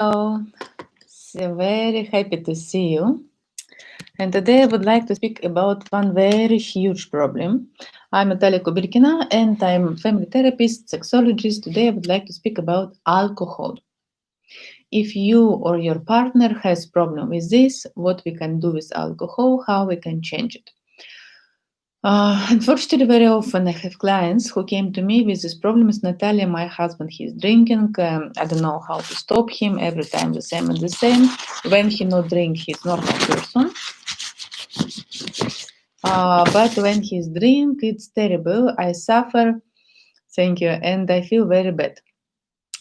Hello, so very happy to see you. And today I would like to speak about one very huge problem. I'm Natalia and I'm family therapist, sexologist. Today I would like to speak about alcohol. If you or your partner has problem with this, what we can do with alcohol, how we can change it. Unfortunately, very often I have clients who came to me with this problem with Natalia, my husband, he's drinking. I don't know how to stop him. Every time the same and the same. When he not drink, he's normal person. But when he's drink, it's terrible. I suffer. Thank you. And I feel very bad.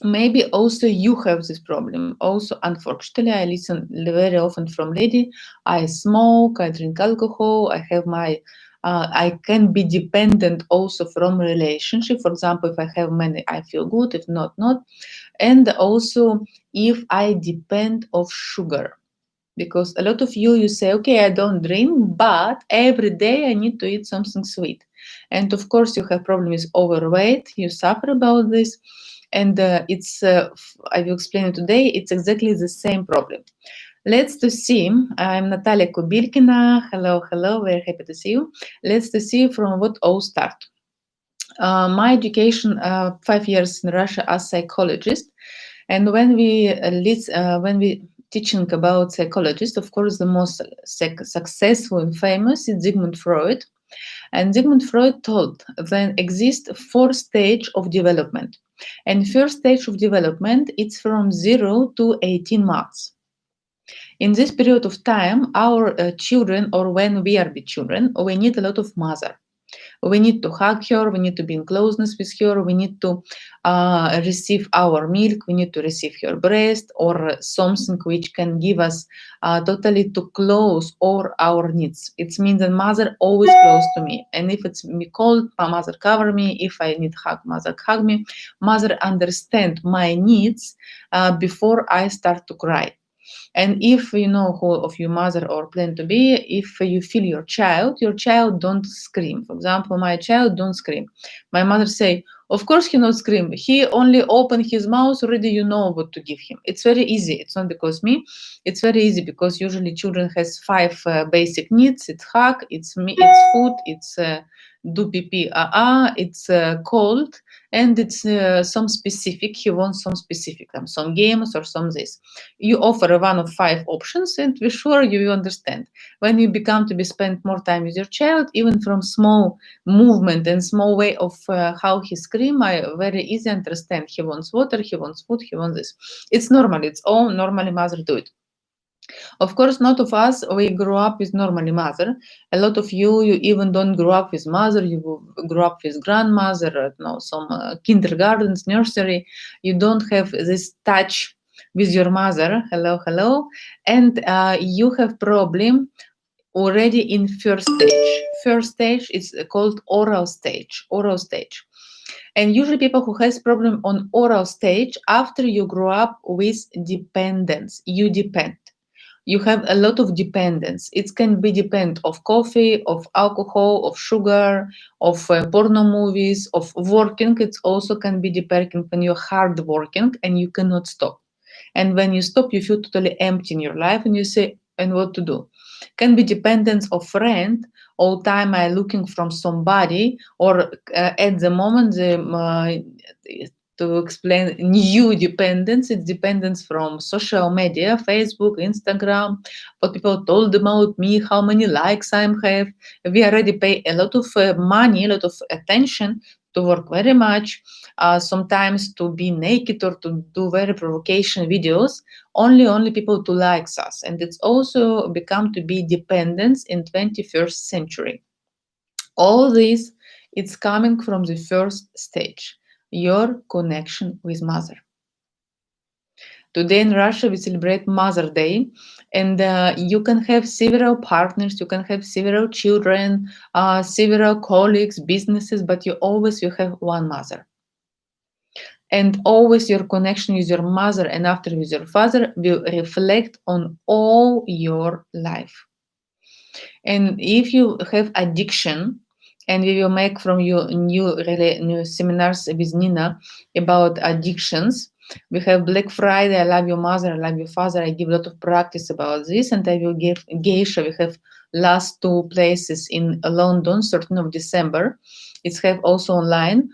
Maybe also you have this problem. Also, unfortunately, I listen very often from lady. I smoke, I drink alcohol, I have my, I can be dependent also from relationship. For example, if I have money, I feel good. If not, not. And also, if I depend of sugar. Because a lot of you say, okay, I don't drink, but every day I need to eat something sweet. And of course, you have problem with overweight. You suffer about this. And I will explain it today, it's exactly the same problem. Let's to see, I'm Natalia Kubirkina. Hello, hello, very happy to see you. Let's to see from what all start. My education, 5 years in Russia as psychologist. And when we teaching about psychologists, of course, the most successful and famous is Sigmund Freud. And Sigmund Freud told there exist 4 stages of development. And first stage of development, it's from 0 to 18 months. In this period of time, our children, or when we are the children, we need a lot of mother. We need to hug her, we need to be in closeness with her, we need to receive our milk, we need to receive her breast, or something which can give us totally to close all our needs. It means that mother always close to me. And if it's me cold, my mother cover me. If I need hug, mother hug me. Mother understand my needs before I start to cry. And if you know who of your mother or plan to be, if you feel your child don't scream. For example, my child don't scream. My mother say, of course he not scream. He only open his mouth, already you know what to give him. It's very easy. It's not because me. It's very easy because usually children has 5 basic needs. It's hug, it's me, it's food, it's do pee, it's cold, and it's some specific. He wants some specific, some games or some this. You offer one of 5 options, and we're sure you will understand. When you become to be spend more time with your child, even from small movement and small way of how he scream, I very easy understand. He wants water, he wants food, he wants this. It's normal. It's all normally mother do it. Of course, not of us, we grew up with normally mother. A lot of you even don't grow up with mother, you grew up with grandmother, some kindergartens, nursery. You don't have this touch with your mother. Hello, hello. And you have problem already in first stage. First stage is called oral stage. Oral stage. And usually people who has problem on oral stage, after you grow up with dependence, you depend. You have a lot of dependence. It can be depend of coffee, of alcohol, of sugar, of porno movies, of working. It also can be depending when you're hard working and you cannot stop. And when you stop, you feel totally empty in your life and you say, and what to do? Can be dependence of friend. All time I looking from somebody, or at the moment to explain new dependence. It's dependence from social media, Facebook, Instagram, what people told about me, how many likes I have. We already pay a lot of money, a lot of attention to work very much, sometimes to be naked or to do very provocation videos, only people to like us. And it's also become to be dependence in 21st century. All this, it's coming from the first stage, your connection with mother. Today in Russia, we celebrate Mother Day, and you can have several partners, you can have several children, several colleagues, businesses, but you have one mother. And always your connection with your mother and after with your father will reflect on all your life. And if you have addiction, and we will make from you new seminars with Nina about addictions. We have Black Friday, I love your mother, I love your father. I give a lot of practice about this, and I will give geisha. We have last two places in London, 13th of December. It's have also online.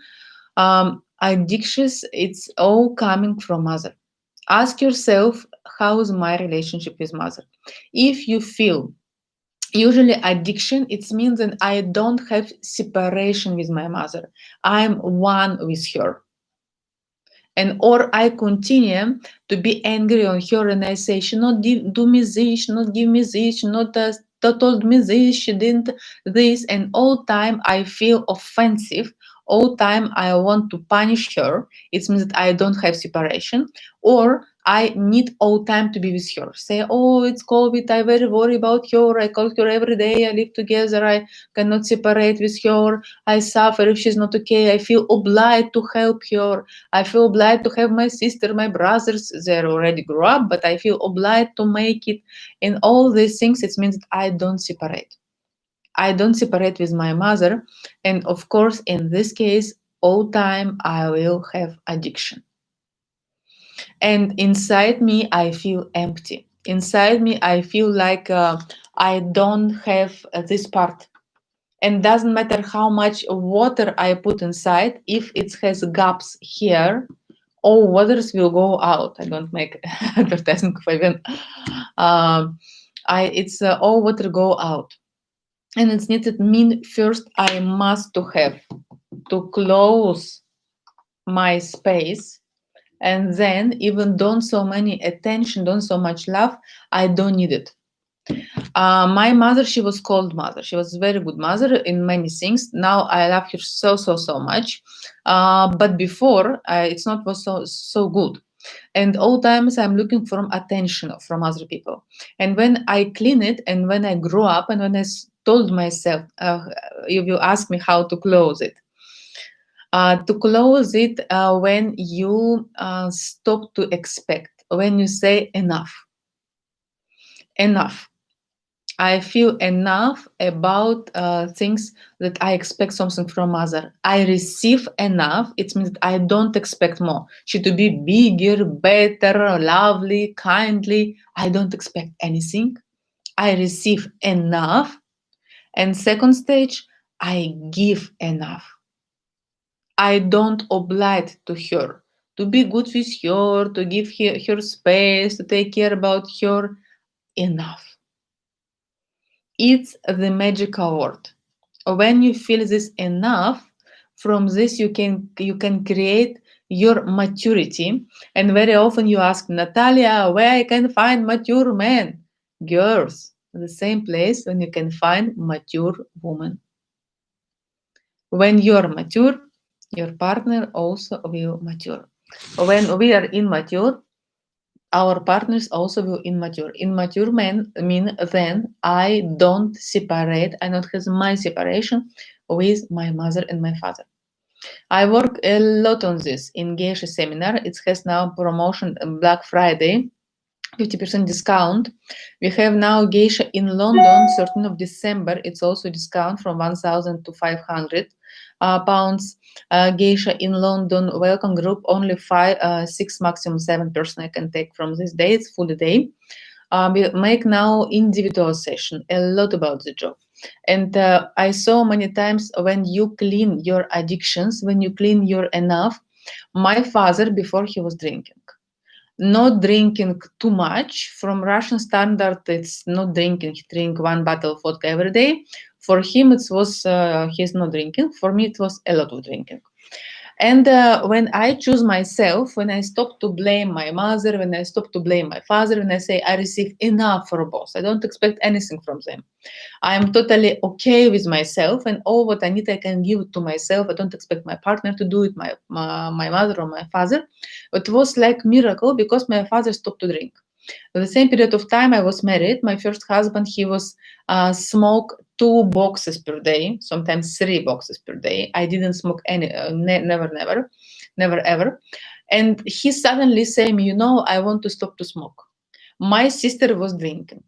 Addictions, it's all coming from mother. Ask yourself, how is my relationship with mother? If you feel usually addiction, it means that I don't have separation with my mother. I'm one with her. And or I continue to be angry on her and I say, she not do me this, she not give me this, she not told me this, she didn't this, and all time I feel offensive. All time I want to punish her. It means that I don't have separation, or I need all time to be with her. Say, oh, it's COVID, I very worry about her. I call her every day. I live together. I cannot separate with her. I suffer if she's not okay. I feel obliged to help her. I feel obliged to have my sister, my brothers. They already grew up, but I feel obliged to make it. And all these things, it means that I don't separate. I don't separate with my mother. And of course, in this case, all time I will have addiction. And inside me, I feel empty. Inside me, I feel like I don't have this part. And doesn't matter how much water I put inside, if it has gaps here, all waters will go out. I don't make advertising for even. It's all water go out, and it's needed. Mean first I must to have to close my space, and then even don't so many attention, don't so much love. I don't need it. My mother, she was cold mother. She was a very good mother in many things. Now I love her so much. But before, it's not was so good. And all times I'm looking for attention from other people. And when I clean it, and when I grew up, and when I told myself, you will ask me how to close it. To close it, when you stop to expect, when you say enough. Enough. I feel enough about things that I expect something from other. I receive enough. It means that I don't expect more. She to be bigger, better, lovely, kindly. I don't expect anything. I receive enough. And second stage, I give enough. I don't oblige to her to be good with her, to give her space, to take care about her. Enough. It's the magical word. When you feel this enough, from this you can create your maturity. And very often you ask, Natalia, where I can find mature men? Girls, the same place when you can find mature woman. When you're mature, your partner also will mature. When we are immature, our partners also will immature. Immature men mean then I don't separate, I don't have my separation with my mother and my father. I work a lot on this in Geisha seminar. It has now promotion Black Friday, 50% discount. We have now Geisha in London, 13th of December. It's also discount from 1,000 to 500 pounds. Geisha in London, welcome group, only 6, maximum 7 person I can take from this day. It's full day. We make now individual session, a lot about the job. And I saw many times when you clean your addictions, when you clean your enough. My father, before he was drinking, not drinking too much. From Russian standard, it's not drinking. He drink 1 bottle of vodka every day. For him, it was he's not drinking. For me, it was a lot of drinking. And when I choose myself, when I stop to blame my mother, when I stop to blame my father, when I say I receive enough for both, I don't expect anything from them. I'm totally okay with myself, and all what I need, I can give to myself. I don't expect my partner to do it, my mother or my father. It was like miracle because my father stopped to drink. At the same period of time I was married, my first husband, he was smoke 2 boxes per day, sometimes 3 boxes per day. I didn't smoke any, never ever. And he suddenly said me, I want to stop to smoke. My sister was drinking.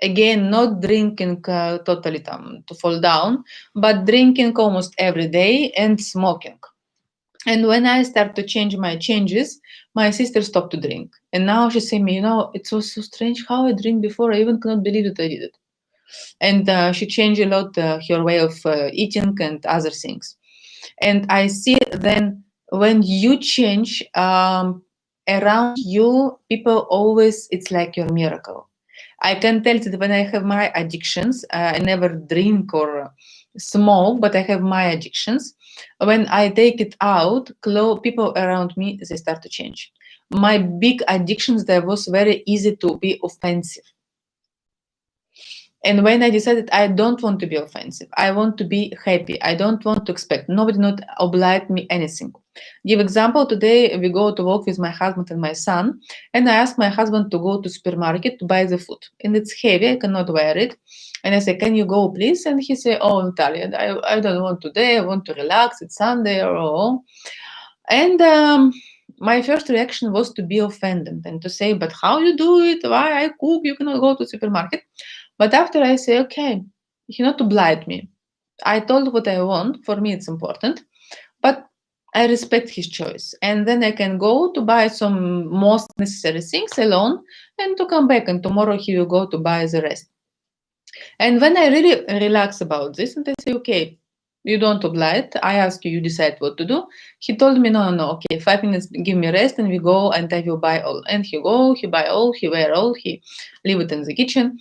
Again, not drinking totally to fall down, but drinking almost every day and smoking. And when I start to change my changes, My sister stopped to drink. And now she say me, it was so strange how I drink before. I even cannot believe that I did it. And she changed a lot her way of eating and other things. And I see then when you change around you, people always, it's like your miracle. I can tell that when I have my addictions, I never drink or smoke, but I have my addictions. When I take it out, people around me, they start to change. My big addictions, there was very easy to be offensive. And when I decided I don't want to be offensive, I want to be happy. I don't want to expect. Nobody not oblige me anything. Give example, today we go to walk with my husband and my son, and I ask my husband to go to supermarket to buy the food. And it's heavy, I cannot wear it. And I say, can you go please? And he say, oh, Natalia, I don't want today, I want to relax, it's Sunday or all. And my first reaction was to be offended and to say, but how you do it? Why I cook? You cannot go to supermarket. But after I say, okay, he not to blind me. I told what I want. For me, it's important. But I respect his choice. And then I can go to buy some most necessary things alone and to come back. And tomorrow he will go to buy the rest. And when I really relax about this and I say, okay, you don't oblige, I ask you, you decide what to do. He told me, no, okay, 5 minutes, give me rest and we go and I will buy all. And he go, he buy all, he wear all, he leave it in the kitchen.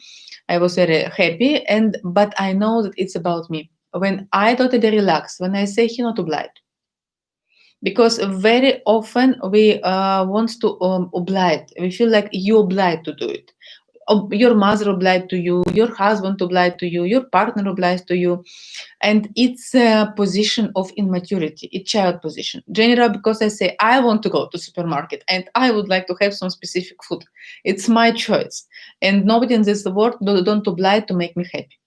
I was very happy, but I know that it's about me. When I totally relax, when I say he not oblige, because very often we want to oblige. We feel like you oblige to do it. Your mother obliged to you, your husband obliged to you, your partner obliged to you, and it's a position of immaturity, it's child position. General, because I say I want to go to supermarket and I would like to have some specific food. It's my choice, and nobody in this world don't oblige to make me happy.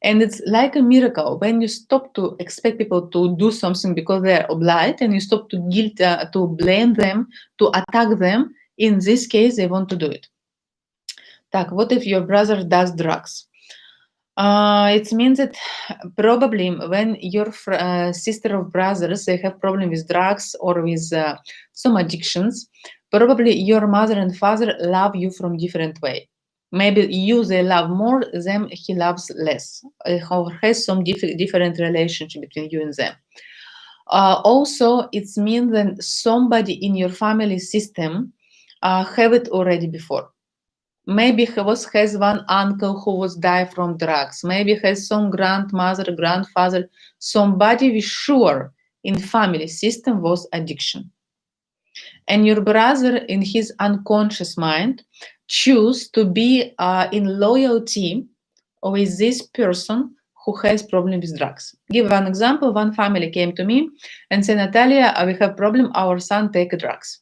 And it's like a miracle when you stop to expect people to do something because they're obliged, and you stop to to blame them, to attack them. In this case, they want to do it. Так, what if your brother does drugs? It means that probably when your sister or brothers, they have problem with drugs or with some addictions, probably your mother and father love you from different way. Maybe you they love more, them he loves less, or has some different relationship between you and them. Also, it means that somebody in your family system have it already before. Maybe he has one uncle who was died from drugs. Maybe has some grandmother, grandfather, somebody we sure in family system was addiction. And your brother in his unconscious mind choose to be in loyalty with this person who has problem with drugs. Give one example. One family came to me and said, Natalia, we have problem, our son take drugs.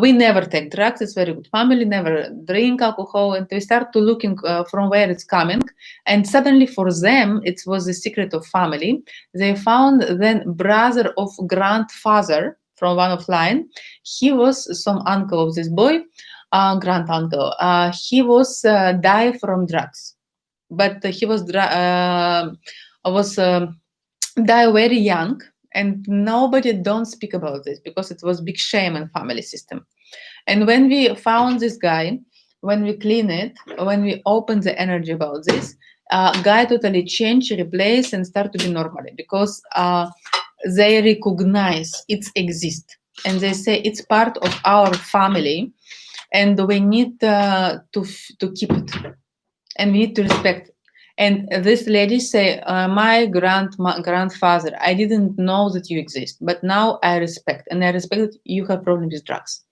We never take drugs. It's very good family, never drink alcohol. And we start to looking from where it's coming. And suddenly for them, it was the secret of family. They found then brother of grandfather from one of line. He was some uncle of this boy, grand uncle. He was died from drugs, but he was die very young, and nobody don't speak about this because it was big shame in family system. And when we found this guy, when we clean it, when we open the energy about this, guy totally change, replace, and start to be normally because they recognize it exists and they say it's part of our family, and we need to keep it, and we need to respect it. And this lady say, my grandfather, I didn't know that you exist, but now I respect, and I respect that you have problems with drugs,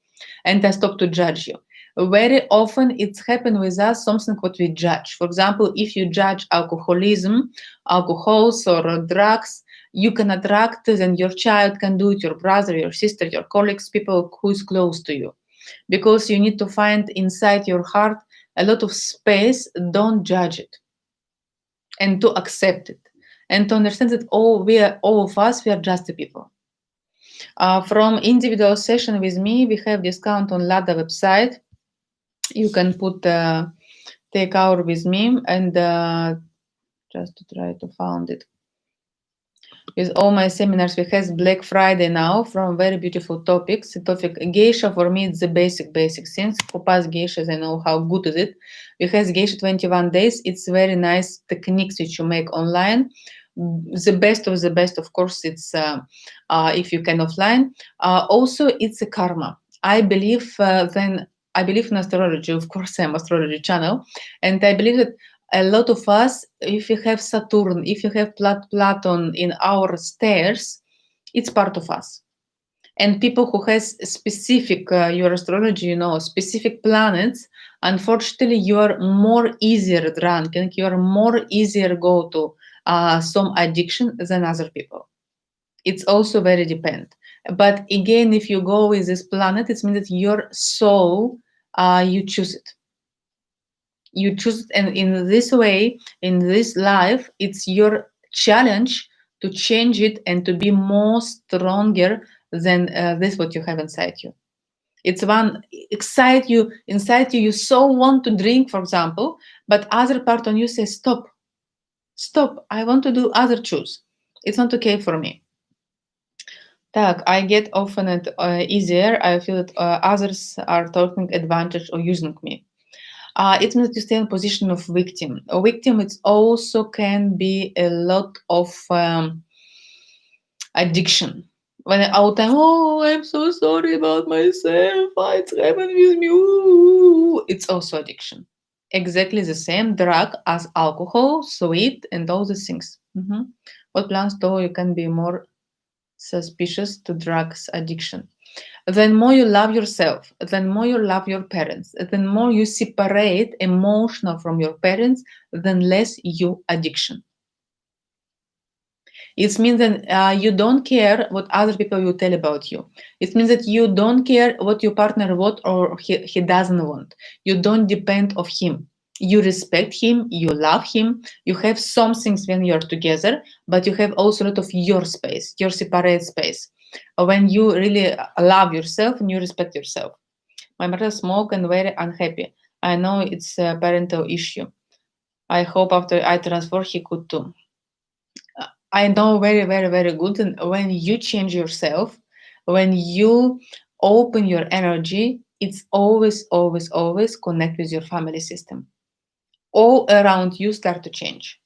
and I stop to judge you. Very often it's happened with us, something what we judge. For example, if you judge alcoholism, alcohols or drugs, you can attract, then your child can do it, your brother, your sister, your colleagues, people who is close to you. Because you need to find inside your heart a lot of space, don't judge it, and to accept it, and to understand that all of us, we are just the people. From individual session with me, we have discount on Lada website. You can put take hour with me, and just to try to find it. With all my seminars, we have Black Friday now from very beautiful topics. The topic geisha for me it's the basic things. For past geishas, I know how good is it. We have geisha 21 days. It's very nice techniques which you make online. The best of the best, of course, it's if you can offline. Also, it's a karma. I believe in astrology. Of course, I'm astrology channel, and I believe that a lot of us, if you have Saturn, if you have Platon in our stairs, it's part of us. And people who has specific your astrology, specific planets, unfortunately, you are more easier drinking, you are more easier go to some addiction than other people. It's also very depend. But again, if you go with this planet, it means that your soul, you choose it. You choose it, and in this way, in this life, it's your challenge to change it and to be more stronger than this what you have inside you. It's one excite you inside you. You so want to drink, for example, but other part on you says stop, stop. I want to do other choose. It's not okay for me. Так, I get often it easier. I feel that others are taking advantage or using me. It means to stay in position of victim. A victim it also can be a lot of addiction. When all time, oh, I'm so sorry about myself. It's happened with me. Ooh. It's also addiction. Exactly the same drug as alcohol, sweet, and all these things. What plans though you can be more suspicious to drugs addiction? Then more you love yourself, then more you love your parents, then more you separate emotional from your parents, then less you addiction. It means that you don't care what other people will tell about you. It means that you don't care what your partner wants or he doesn't want. You don't depend on him. You respect him, you love him, you have some things when you're together, but you have also a lot of your space, your separate space. When you really love yourself and you respect yourself. My mother smoke and very unhappy. I know it's a parental issue. I hope after I transfer he could too. I know very good. And when you change yourself, when you open your energy, it's always connect with your family system. All around you start to change.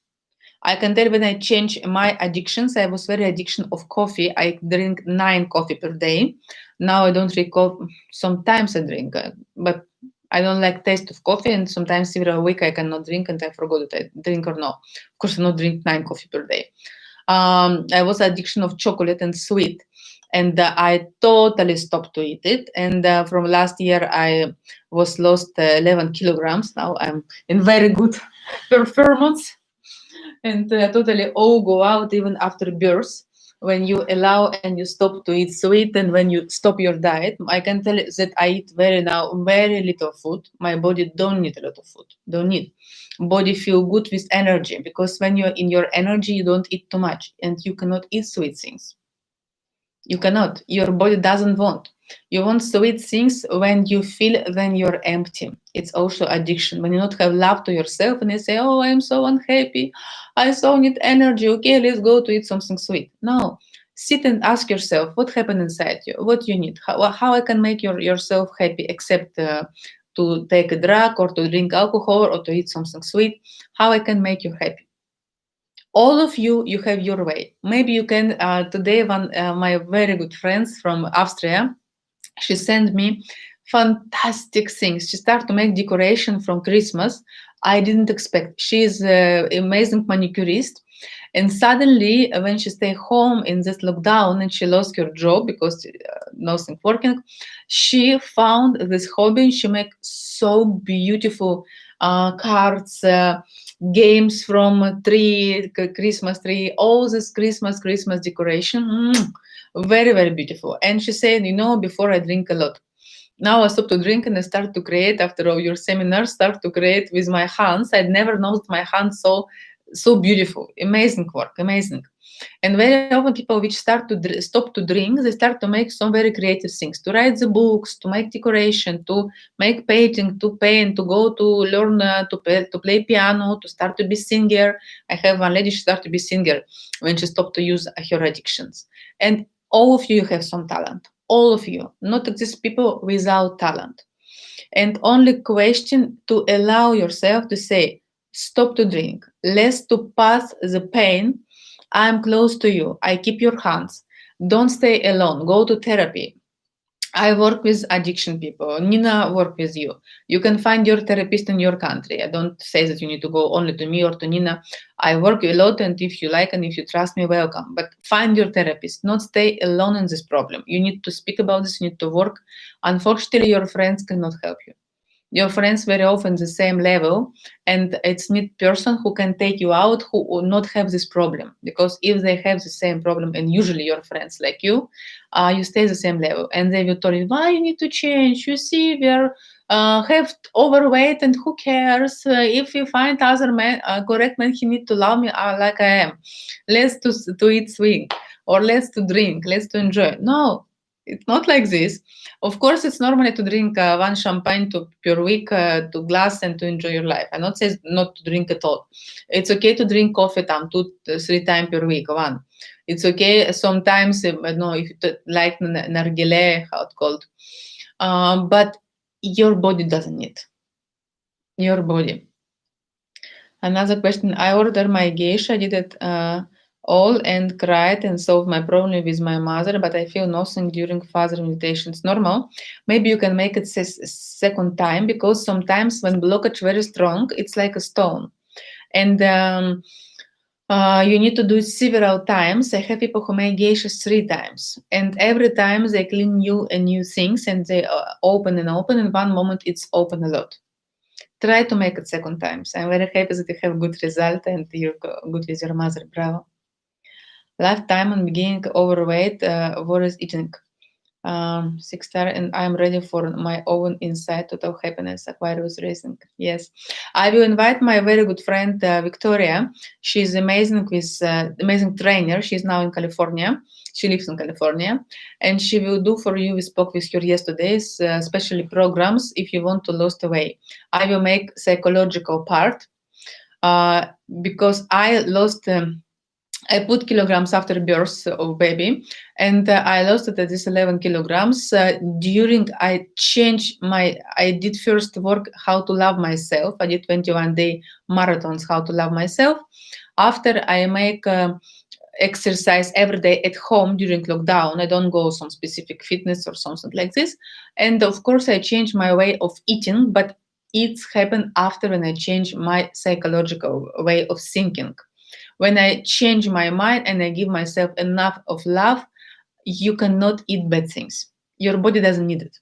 I can tell when I change my addictions, I was very addiction of coffee. I drink 9 coffee per day. Now I don't drink coffee. Sometimes I drink, but I don't like taste of coffee. And sometimes several week I cannot drink, and I forgot that I drink or not. Of course, I not drink 9 coffee per day. I was addiction of chocolate and sweet, and I totally stopped to eat it. And from last year, I was lost 11 kilograms. Now I'm in very good performance, and totally all go out even after birth. When you allow and you stop to eat sweet, and when you stop your diet, I can tell you that I eat very little food. My body don't need a lot of food. Don't need. Body feel good with energy, because when you're in your energy, you don't eat too much, and you cannot eat sweet things. You cannot. Your body doesn't want. You want sweet things when you feel when you're empty. It's also addiction. When you not have love to yourself and you say, oh, I'm so unhappy. I so need energy. Okay, let's go to eat something sweet. No. Sit and ask yourself what happened inside you, what you need, how I can make yourself happy, except to take a drug or to drink alcohol or to eat something sweet. How I can make you happy. All of you have your way. Maybe you can today one my very good friends from Austria, she sent me fantastic things. She started to make decoration from Christmas. I didn't expect. She is an amazing manicurist. And suddenly, when she stayed home in this lockdown and she lost her job because nothing working, she found this hobby. She make so beautiful cards, games from tree, Christmas tree, all this Christmas decoration. Very beautiful. And she said, before I drink a lot. Now I stopped to drink and I start to create after all your seminars, start to create with my hands. I'd never known that my hands so So beautiful, amazing work, amazing. And very often people which start to stop to drink, they start to make some very creative things, to write the books, to make decoration, to make painting, to paint, to go to learn to play piano, to start to be singer. I have one lady, she started to be singer when she stopped to use her addictions. And all of you have some talent, all of you, not exist people without talent. And only question to allow yourself to say, stop to drink, less to pass the pain. I'm close to you. I keep your hands. Don't stay alone. Go to therapy. I work with addiction people. Nina work with you. You can find your therapist in your country. I don't say that you need to go only to me or to Nina. I work a lot, and if you like and if you trust me, welcome. But find your therapist. Not stay alone in this problem. You need to speak about this. You need to work. Unfortunately, your friends cannot help you. Your friends very often the same level, and it's need person who can take you out who will not have this problem, because if they have the same problem, and usually your friends like you stay the same level, and they will tell you why you need to change. You see, we are have overweight, and who cares if you find other man, correct man, he need to love me like I am. Let's to eat swing, or let's to drink, let's to enjoy. No, it's not like this. Of course, it's normally to drink one champagne per week, to glass, and to enjoy your life. I'm not saying not to drink at all. It's okay to drink coffee time 2-3 times per week. One. It's okay sometimes. I don't know if you like nargile, how it's called, but your body doesn't need your body. Another question. I ordered my geisha, did it all and cried and solved my problem with my mother, but I feel nothing during further meditations. Normal. Maybe you can make it second time, because sometimes when blockage very strong, it's like a stone. And you need to do it several times. I have people who make geishas 3 times, and every time they clean new and new things, and they open and open. In one moment, it's open a lot. Try to make it second times. I'm very happy that you have good result and you're good with your mother. Bravo. Lifetime and beginning overweight, what is eating? 6 star, and I'm ready for my own insight, total happiness, Aquarius racing. Yes, I will invite my very good friend Victoria. She's amazing with amazing trainer. She's now in California. She lives in California, and she will do for you. We spoke with her yesterday, especially programs if you want to lose weight. I will make psychological part because I lost. I put kilograms after birth of baby, and I lost it at this 11 kilograms. During I did first work how to love myself. I did 21-day marathons how to love myself. After I make exercise every day at home during lockdown. I don't go some specific fitness or something like this. And of course, I change my way of eating, but it's happened after when I change my psychological way of thinking. When I change my mind and I give myself enough of love, you cannot eat bad things. Your body doesn't need it.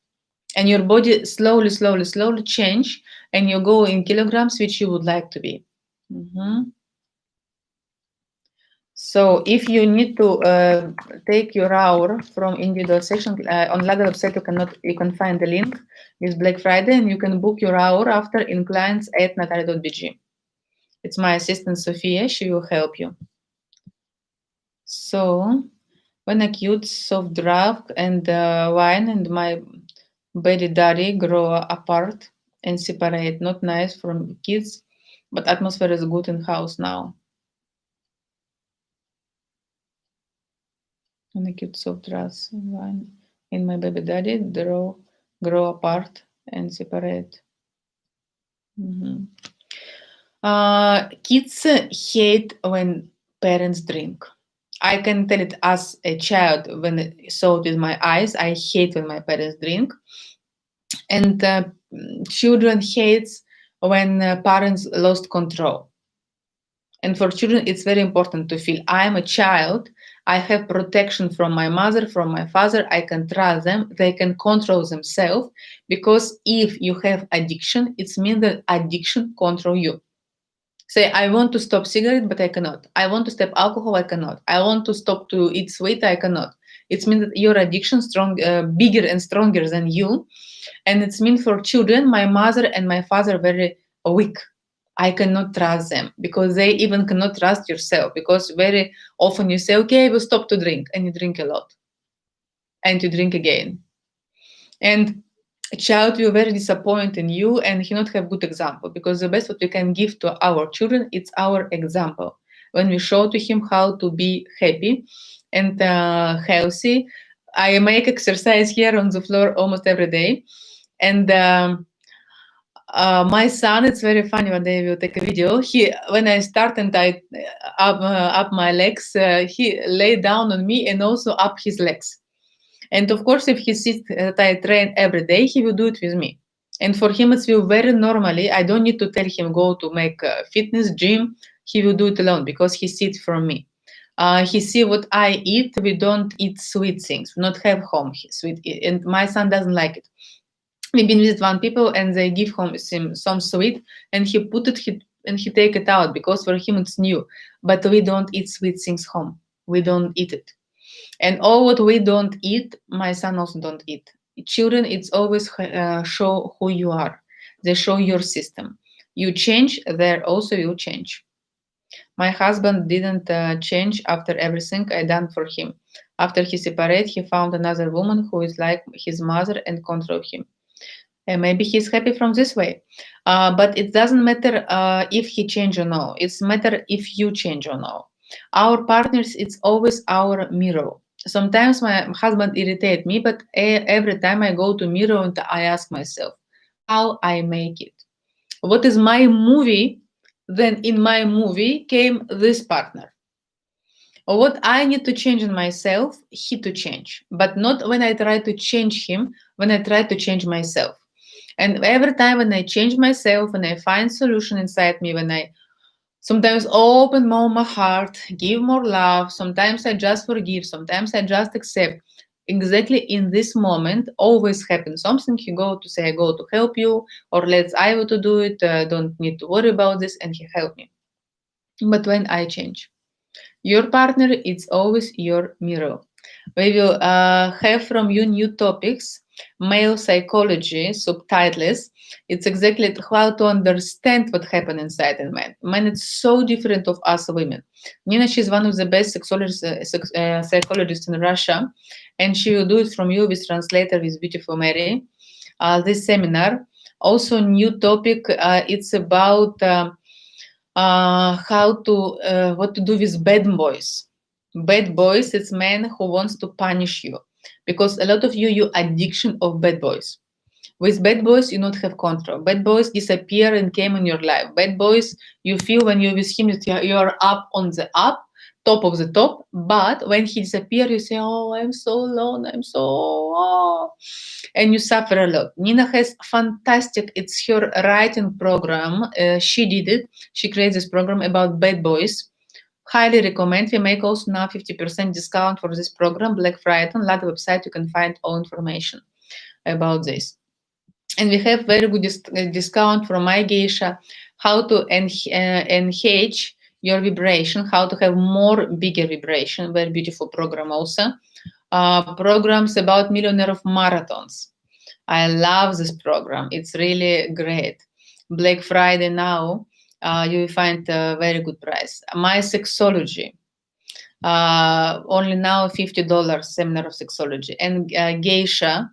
And your body slowly, slowly, slowly change, and you go in kilograms which you would like to be. So if you need to take your hour from individual session on Lada website, you can find the link with Black Friday, and you can book your hour after in clients at natalia.bg. It's my assistant Sophia. She will help you. So when a cute soft drug and wine and my baby daddy grow apart and separate, not nice from kids, but atmosphere is good in house now. When a cute soft drugs and wine and my baby daddy grow apart and separate. Kids hate when parents drink. I can tell it as a child when I saw it with my eyes. I hate when my parents drink. And children hates when parents lost control. And for children, it's very important to feel I am a child. I have protection from my mother, from my father. I can trust them. They can control themselves. Because if you have addiction, it means that addiction control you. Say, I want to stop cigarette, but I cannot. I want to stop alcohol, I cannot. I want to stop to eat sweet, I cannot. It means that your addiction strong, bigger and stronger than you. And it's mean for children, my mother and my father very weak. I cannot trust them, because they even cannot trust yourself, because very often you say, okay, I will stop to drink, and you drink a lot and you drink again. And a child will very disappoint in you, and he not have good example, because the best what we can give to our children, it's our example. When we show to him how to be happy and healthy. I make exercise here on the floor almost every day. And my son, it's very funny. One day we'll take a video. He, when I start and I up my legs, he lay down on me and also up his legs. And of course, if he sees that I train every day, he will do it with me. And for him, it will very normally. I don't need to tell him go to make a fitness gym. He will do it alone, because he sees it from me. He see what I eat. We don't eat sweet things. We not have home sweet, and my son doesn't like it. We've been with one people and they give him some sweet, and he put it and he take it out, because for him it's new. But we don't eat sweet things home. We don't eat it. And all what we don't eat, my son also don't eat. Children, it's always show who you are. They show your system. You change, there also you change. My husband didn't change after everything I done for him. After he separated, he found another woman who is like his mother and control him. And maybe he's happy from this way. But it doesn't matter if he change or no. It's matter if you change or no. Our partners, it's always our mirror. Sometimes my husband irritate me, but every time I go to mirror and I ask myself, how I make it? What is my movie? Then in my movie came this partner. Or what I need to change in myself, he to change. But not when I try to change him, when I try to change myself. And every time when I change myself, when I find solution inside me, when I sometimes open more my heart, give more love, sometimes I just forgive, sometimes I just accept. Exactly in this moment, always happens something. He go to say, I go to help you, or let's I will to do it. Don't need to worry about this, and he help me. But when I change, your partner, it's always your mirror. We will have from you new topics, male psychology, subtitles. It's exactly how to understand what happened inside a man. Man, it's so different of us women. Nina, she's one of the best psychologists in Russia, and she will do it from you with translator with Beautiful Mary. This seminar. Also, new topic. It's about how to what to do with bad boys. Bad boys, it's men who wants to punish you, because a lot of you addiction of bad boys. With bad boys, you not have control. Bad boys disappear and came in your life. Bad boys, you feel when you're with him that you are up on the up, top of the top. But when he disappears, you say, "Oh, I'm so alone. I'm so," and you suffer a lot. Nina has fantastic. It's her writing program. She did it. She created this program about bad boys. Highly recommend. We make also now 50% discount for this program, Black Friday. On the website, you can find all information about this. And we have very good discount from my geisha, how to enhance your vibration, how to have more bigger vibration. Very beautiful program also. Programs about millionaire of marathons. I love this program. It's really great. Black Friday now, you will find a very good price. My sexology. Only now $50 seminar of sexology. And geisha,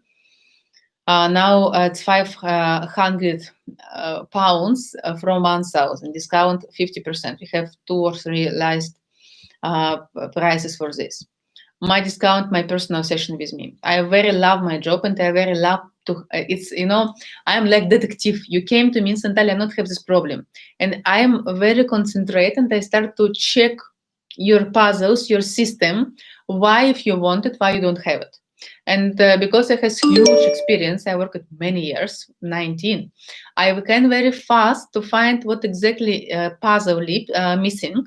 now it's 500 pounds from 1,000. Discount 50%. We have 2 or 3 last prices for this. My discount, my personal session with me. I very love my job, and I very love to. It's I'm like detective. You came to me, Natalia, I not have this problem, and I am very concentrated. And I start to check your puzzles, your system. Why, if you want it, why you don't have it? And because I have huge experience, I worked many years, 19. I can very fast to find what exactly puzzle missing,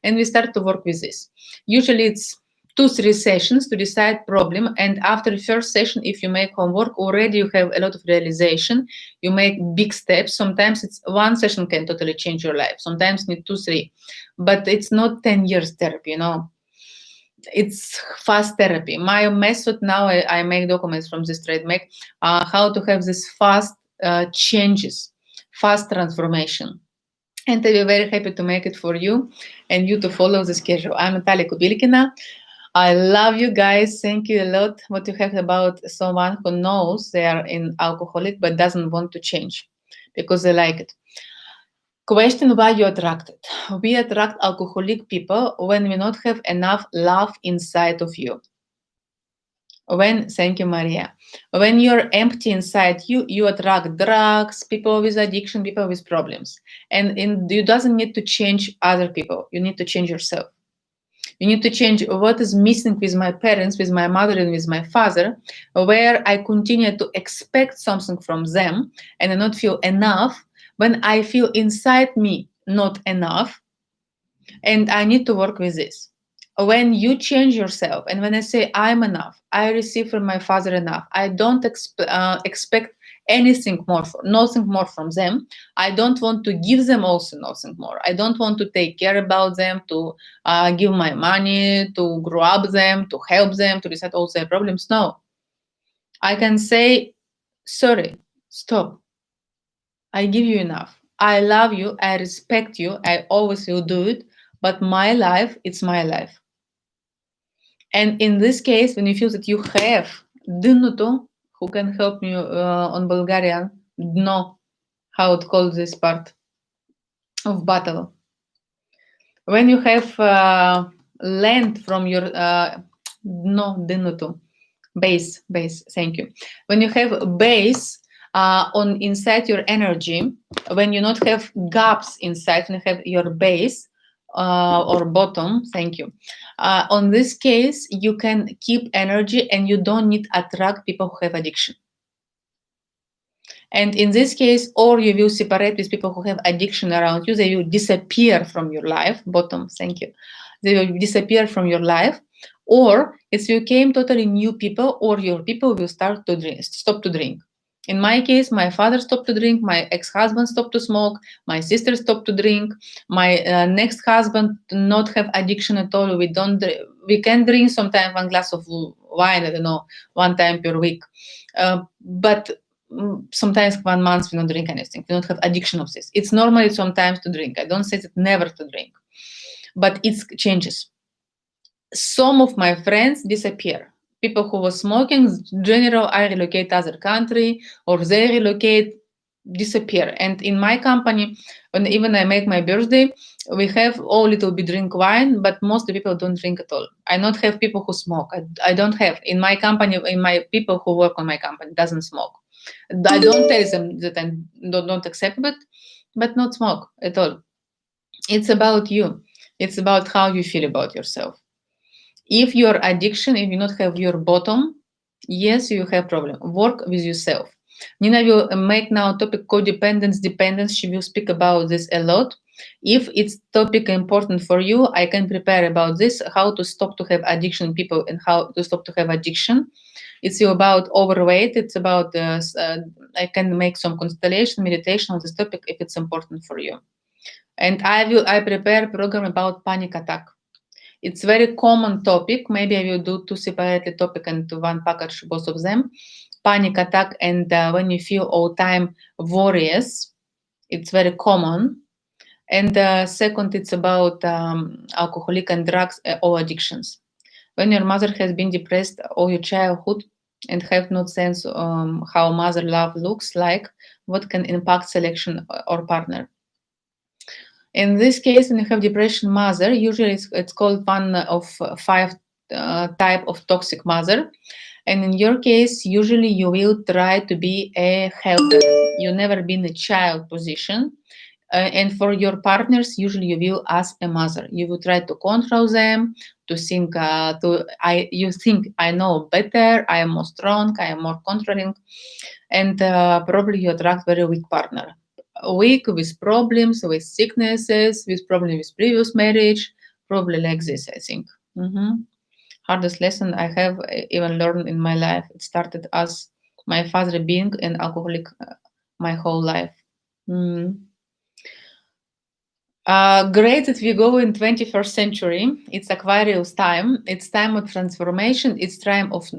and we start to work with this. Usually it's 2-3 sessions to decide problem, and after the first session, if you make homework, already you have a lot of realization. You make big steps. Sometimes it's one session can totally change your life. Sometimes need 2-3, but it's not 10 years therapy. It's fast therapy. My method now, I make documents from this trade make how to have this fast changes, fast transformation. And I'll be very happy to make it for you and you to follow the schedule. I'm Natalia Kubilkina. I love you guys. Thank you a lot. What you have about someone who knows they are in alcoholic but doesn't want to change because they like it. Question why you attracted. We attract alcoholic people when we not have enough love inside of you. Thank you, Maria. When you're empty inside you, you attract drugs, people with addiction, people with problems. And you doesn't need to change other people. You need to change yourself. You need to change what is missing with my parents, with my mother, and with my father, where I continue to expect something from them and I not feel enough when I feel inside me not enough, and I need to work with this. When you change yourself, and when I say I'm enough, I receive from my father enough. I don't expect anything more, nothing more from them. I don't want to give them also nothing more. I don't want to take care about them, to give my money, to grow up them, to help them, to reset all their problems. No, I can say, sorry, stop. I give you enough. I love you. I respect you. I always will do it. But my life, it's my life. And in this case, when you feel that you have dnuto, who can help me on Bulgarian, dno, how it calls this part of battle. When you have land from your dnuto, base, thank you. When you have base on inside your energy, when you not have gaps inside, when you have your base, or bottom, thank you. On this case, you can keep energy and you don't need attract people who have addiction. And in this case, or you will separate with people who have addiction around you, they will disappear from your life. Bottom, thank you. They will disappear from your life. Or if you came totally new people, or your people will start to drink, stop to drink. In my case, my father stopped to drink, my ex-husband stopped to smoke, my sister stopped to drink, my next husband not have addiction at all. We can drink sometimes one glass of wine, I don't know, one time per week. But sometimes 1 month we don't drink anything. We don't have addiction of this. It's normally sometimes to drink. I don't say that never to drink, but it changes. Some of my friends disappear. People who were smoking, in general, I relocate to other country or they relocate, disappear. And in my company, when even I make my birthday, we have all little bit drink wine, but most of the people don't drink at all. I not have people who smoke. I don't have in my company. In my people who work on my company doesn't smoke. I don't tell them that I don't accept it, but not smoke at all. It's about you. It's about how you feel about yourself. If your addiction, if you not have your bottom, yes, you have problem. Work with yourself. Nina will make now topic codependence, dependence. She will speak about this a lot. If it's topic important for you, I can prepare about this, how to stop to have addiction people and how to stop to have addiction. It's about overweight. It's about, I can make some constellation meditation on this topic if it's important for you. And I prepare program about panic attack. It's very common topic. Maybe I will do two separate topic and one package, both of them. Panic attack and when you feel all time worries, it's very common. And second, it's about alcoholic and drugs or addictions. When your mother has been depressed all your childhood and have no sense how mother love looks like, what can impact selection or partner. In this case, when you have depression mother, usually it's called one of 5 type of toxic mother. And in your case, usually you will try to be a helper. You never been a child position. And for your partners, usually you will ask a mother. You will try to control them, to think, you think I know better, I am more strong, I am more controlling, and probably you attract very weak partner. Weak with problems, with sicknesses, with problems with previous marriage, probably like this, I think. Hardest lesson I have even learned in my life. It started as my father being an alcoholic my whole life. Great that we go in 21st century. It's Aquarius time. It's time of transformation. It's time of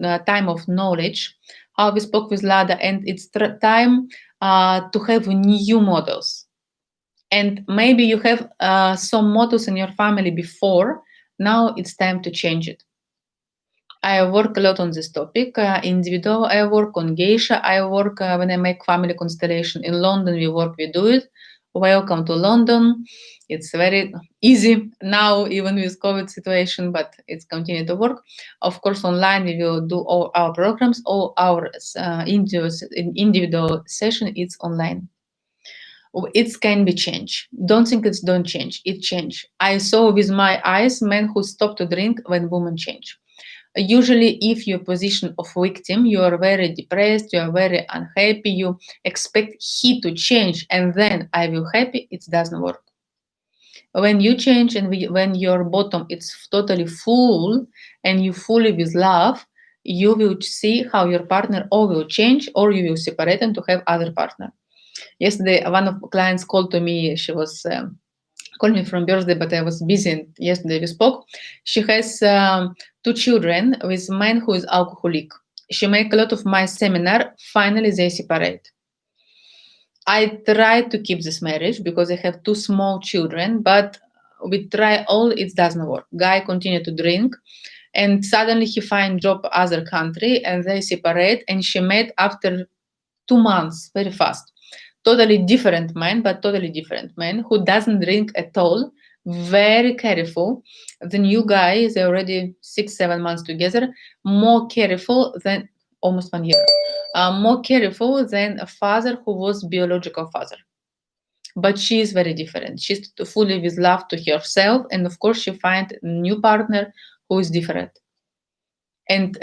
knowledge. How we spoke with Lada, and it's time to have new models. And maybe you have some mottos in your family before. Now it's time to change it. I work a lot on this topic. Individual, I work on geisha. I work when I make family constellation in London. We do it. Welcome to London. It's very easy now, even with COVID situation, but it's continue to work. Of course, online we will do all our programs, all our individual session. It's online. It can be changed. Don't think it's don't change. It change. I saw with my eyes men who stop to drink when women change. Usually, if you're position of victim, you are very depressed, you are very unhappy, you expect he to change and then I will happy, it doesn't work. When you change and when your bottom it's totally full and you fully with love, you will see how your partner or will change or you will separate and to have other partner. Yesterday, one of clients called to me. She was called me from birthday, but I was busy. And yesterday we spoke. She has 2 children with a man who is alcoholic. She make a lot of my seminar. Finally, they separate. I tried to keep this marriage because I have 2 small children, but we try all. It doesn't work. Guy continue to drink, and suddenly he find job other country, and they separate. And she met after 2 months, very fast. Totally different man, but totally different man who doesn't drink at all. Very careful. The new guy is already 6, 7 months together. More careful than almost 1 year. More careful than a father who was biological father. But she is very different. She's fully with love to herself, and of course she find a new partner who is different. And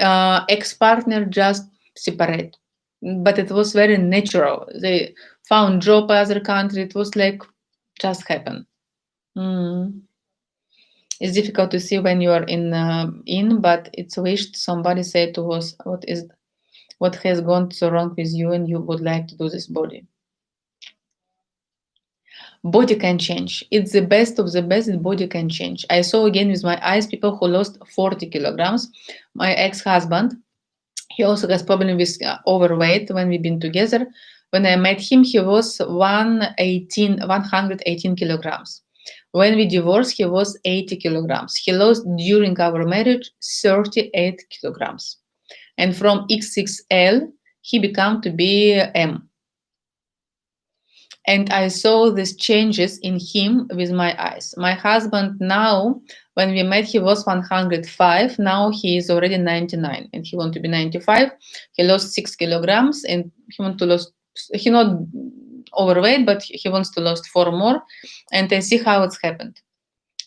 ex-partner just separate, but it was very natural. They found job other country. It was like just happened. Mm. It's difficult to see when you are in, but it's wished somebody said to us what has gone so wrong with you, and you would like to do this body. Body can change. It's the best of the best. The body can change. I saw again with my eyes people who lost 40 kilograms. My ex-husband, he also has problem with overweight when we've been together. When I met him, he was 118 kilograms. When we divorced, he was 80 kilograms. He lost during our marriage 38 kilograms. And from XXL, he became to be M. And I saw these changes in him with my eyes. My husband now, when we met, he was 105. Now he is already 99 and he wants to be 95. He lost 6 kilograms and he wants to lose, he not overweight, but he wants to lose 4 more. And I see how it's happened.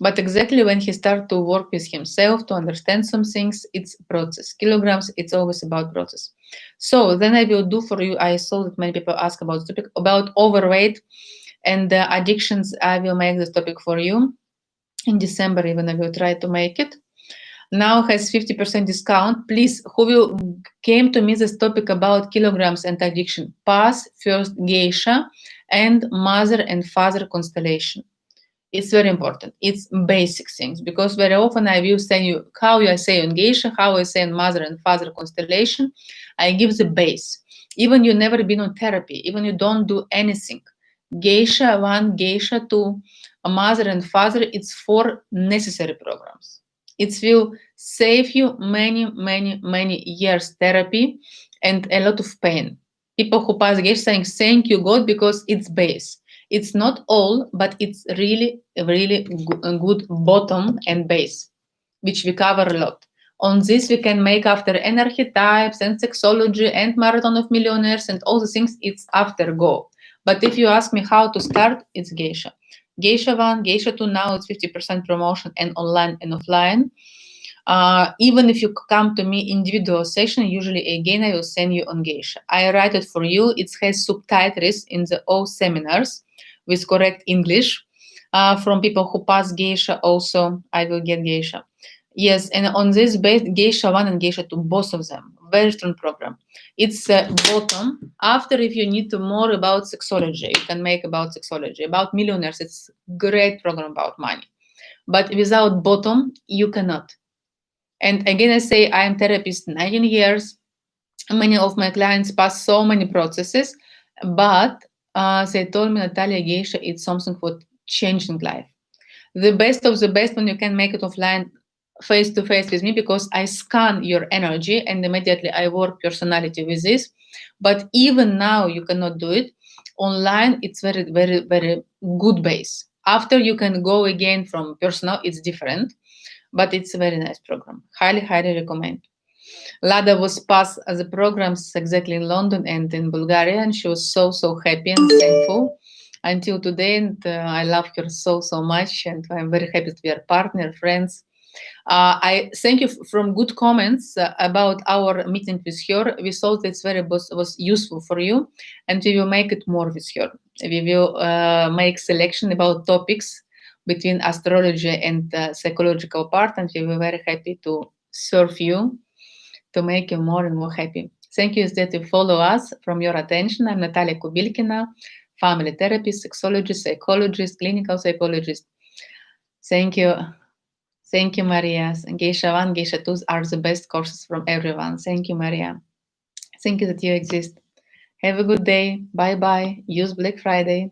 But exactly when he started to work with himself, to understand some things, it's process. Kilograms, it's always about process. So then I will do for you, I saw that many people ask about this topic, about overweight and addictions. I will make this topic for you. In December even I will try to make it. Now has 50% discount. Please, who will came to me this topic about kilograms and addiction, pass first geisha and mother and father constellation. It's very important. It's basic things because very often I will say you how I say on geisha, how I say on mother and father constellation. I give the base. Even you never been on therapy, even you don't do anything. Geisha 1, geisha 2, a mother and father, it's 4 necessary programs. It will save you many years therapy and a lot of pain. People who pass geisha saying thank you God because it's base. It's not all, but it's really good bottom and base, which we cover a lot. On this, we can make after energy types and sexology and marathon of millionaires and all the things. It's after go. But if you ask me how to start, it's geisha. Geisha 1, geisha 2, now it's 50% promotion and online and offline. Even if you come to me individual session, usually again I will send you on geisha. I write it for you. It has subtitles in the all seminars with correct English. From people who pass geisha also, I will get geisha. Yes, and on this base, geisha 1 and geisha 2, both of them, very strong program. It's bottom. After, if you need to more about sexology, you can make about sexology. About millionaires, it's great program about money. But without bottom, you cannot. And again, I say I am therapist 19 years. Many of my clients pass so many processes, but They told me, Natalia, Geisha, it's something for changing life. The best of the best when you can make it offline, face to face with me, because I scan your energy and immediately I work personality with this. But even now you cannot do it online. It's very, very, very good base. After you can go again from personal, it's different, but it's a very nice program. Highly, highly recommend. Lada was passed as the programs exactly in London and in Bulgaria, and she was so, so happy and thankful until today. And I love her so, so much, and I'm very happy to be her partner, friends. I thank you from good comments about our meeting with her. We thought it's very was useful for you, and we will make it more with her. We will make selection about topics between astrology and psychological part, and we were very happy to serve you to make you more and more happy. Thank you that you follow us from your attention. I'm Natalia Kubilkina, family therapist, sexologist, psychologist, clinical psychologist. Thank you. Thank you, Maria. Geisha 1, Geisha 2 are the best courses from everyone. Thank you, Maria. Thank you that you exist. Have a good day. Bye bye. Use Black Friday.